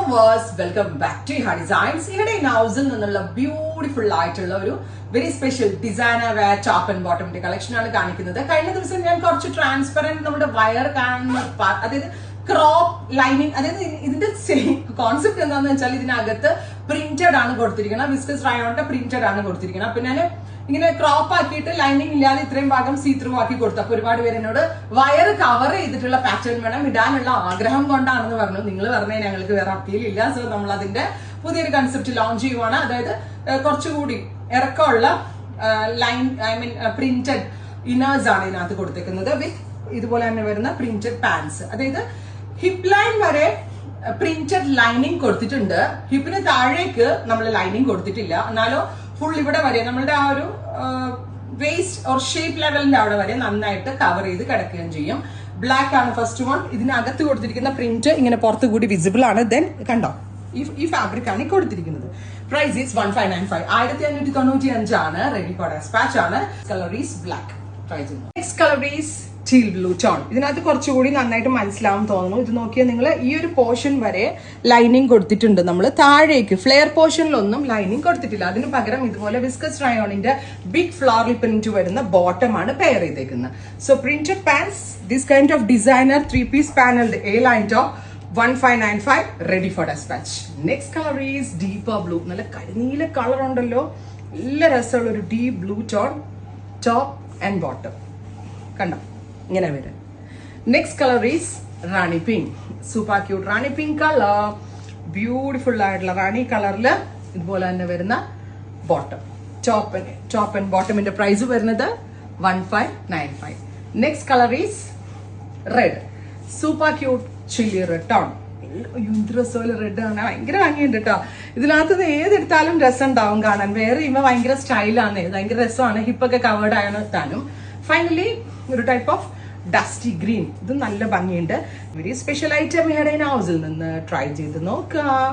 Viewers, welcome back to ha designs. ഇവിടെ നൗസിൽ നിന്നുള്ള ബ്യൂട്ടിഫുൾ ആയിട്ടുള്ള ഒരു very special designer wear top and ബോട്ടമിന്റെ കളക്ഷൻ ആണ് കാണിക്കുന്നത്. കഴിഞ്ഞ ദിവസം ഞാൻ കുറച്ച് ട്രാൻസ്പെറന്റ് നമ്മുടെ വയർ കാണുന്ന അതായത് ക്രോപ്പ് ലൈനിങ്, അതായത് ഇതിന്റെ കോൺസെപ്റ്റ് എന്താണെന്ന് വെച്ചാൽ ഇതിനകത്ത് പ്രിന്റഡ് ആണ് കൊടുത്തിരിക്കുന്നത്, വിസ്കസ് റയോണിന്റെ പ്രിന്റഡ് ആണ് കൊടുത്തിരിക്കുന്നത്. അപ്പൊ ഞാൻ ഇങ്ങനെ ക്രോപ്പ് ആക്കിയിട്ട് ലൈനിങ് ഇല്ലാതെ ഇത്രയും ഭാഗം സീ ത്രൂ ആക്കി കൊടുത്തു. അപ്പൊ ഒരുപാട് പേര് എന്നോട് വയർ കവർ ചെയ്തിട്ടുള്ള പാറ്റേൺ വേണം, ഇടാനുള്ള ആഗ്രഹം കൊണ്ടാണെന്ന് പറഞ്ഞു. നിങ്ങൾ പറഞ്ഞാൽ ഞങ്ങൾക്ക് വേറെ അപ്പീൽ ഇല്ല. സോ നമ്മൾ അതിന്റെ പുതിയൊരു കൺസെപ്റ്റ് ലോഞ്ച് ചെയ്യുവാണ്. അതായത് കുറച്ചുകൂടി ഇറക്കമുള്ള line, I mean printed inners ആണ് ഇതിനകത്ത് കൊടുത്തേക്കുന്നത് വിത്ത് ഇതുപോലെ തന്നെ വരുന്ന പ്രിന്റഡ് പാൻസ്. അതായത് ഹിപ്പ് ലൈൻ വരെ പ്രിന്റഡ് ലൈനിങ് കൊടുത്തിട്ടുണ്ട്, ഹിപ്പിന് താഴേക്ക് നമ്മൾ ലൈനിങ് കൊടുത്തിട്ടില്ല. എന്നാലോ ഫുൾ ഇവിടെ വരെ നമ്മളുടെ ആ ഒരു വേസ്റ്റ് ഓർ ഷേപ്പ് ലെവലിന്റെ അവിടെ വരെ നന്നായിട്ട് കവർ ചെയ്ത് കിടക്കുകയും ചെയ്യും. ബ്ലാക്ക് ആണ് ഫസ്റ്റ് വൺ. ഇതിനകത്ത് കൊടുത്തിരിക്കുന്ന പ്രിന്റ് ഇങ്ങനെ പുറത്തു കൂടി വിസിബിൾ ആണ്. ദെൻ കണ്ടോ, ഈ ഫാബ്രിക് ആണ് കൊടുത്തിരിക്കുന്നത്. പ്രൈസ് ഈസ് 1595, 1595 ആണ്. റെഡി ഫോർ ഡെസ്പാച്ച് ആണ്. Colour is black. Price next colour is teal blue tone. ഇതിനകത്ത് കുറച്ചുകൂടി നന്നായിട്ട് മനസ്സിലാവും തോന്നുന്നു. ഇത് നോക്കിയാൽ നിങ്ങൾ ഈ ഒരു പോർഷൻ വരെ ലൈനിങ് കൊടുത്തിട്ടുണ്ട്. നമ്മൾ താഴേക്ക് ഫ്ലെയർ പോർഷനിലൊന്നും ലൈനിങ് കൊടുത്തിട്ടില്ല. അതിന് പകരം ഇതുപോലെ വിസ്കസ് റയോണിന്റെ ബിഗ് ഫ്ലോറൽ പ്രിന്റ് വരുന്ന ബോട്ടം ആണ് പെയർ ചെയ്തേക്കുന്നത്. So printed pants, this kind of designer 3-piece panelled A line top 1595, ready for dispatch. Next colour is deeper blue. നല്ല കരിനീല കളർ ഉണ്ടല്ലോ, നല്ല രസമുള്ള ഒരു deep blue tone top and bottom. കണ്ടോ, ഇങ്ങനെ വരും. Next colour is rani pink. Super cute rani pink colour. Beautiful ആയിട്ടുള്ള റാണി കളറിൽ ഇതുപോലെ തന്നെ വരുന്ന ബോട്ടം, ടോപ്പ് ആൻഡ് ബോട്ടമിന്റെ പ്രൈസ് വരുന്നത് 1595. Next colour is red. Super cute chilli red tone. രസമല്ല, റെഡ് ആണ്, ഭയങ്കര ഭംഗിയുണ്ട് കേട്ടോ. ഇതിനകത്ത് ഏതെടുത്താലും രസം ഉണ്ടാവും കാണാൻ. വേറെ ചെയ്യുമ്പോൾ ഭയങ്കര സ്റ്റൈലാണ്, ഭയങ്കര രസമാണ്. ഹിപ്പൊക്കെ കവേർഡ് ആണ് താനും. ഫൈനലി ഒരു ടൈപ്പ് ഓഫ് ഡസ്റ്റി ഗ്രീൻ. ഇത് നല്ല ഭംഗിയുണ്ട്. വെരി സ്പെഷ്യൽ ഐറ്റം ഇവിടെ ഹൗസിൽ നിന്ന് ട്രൈ ചെയ്ത് നോക്കാം.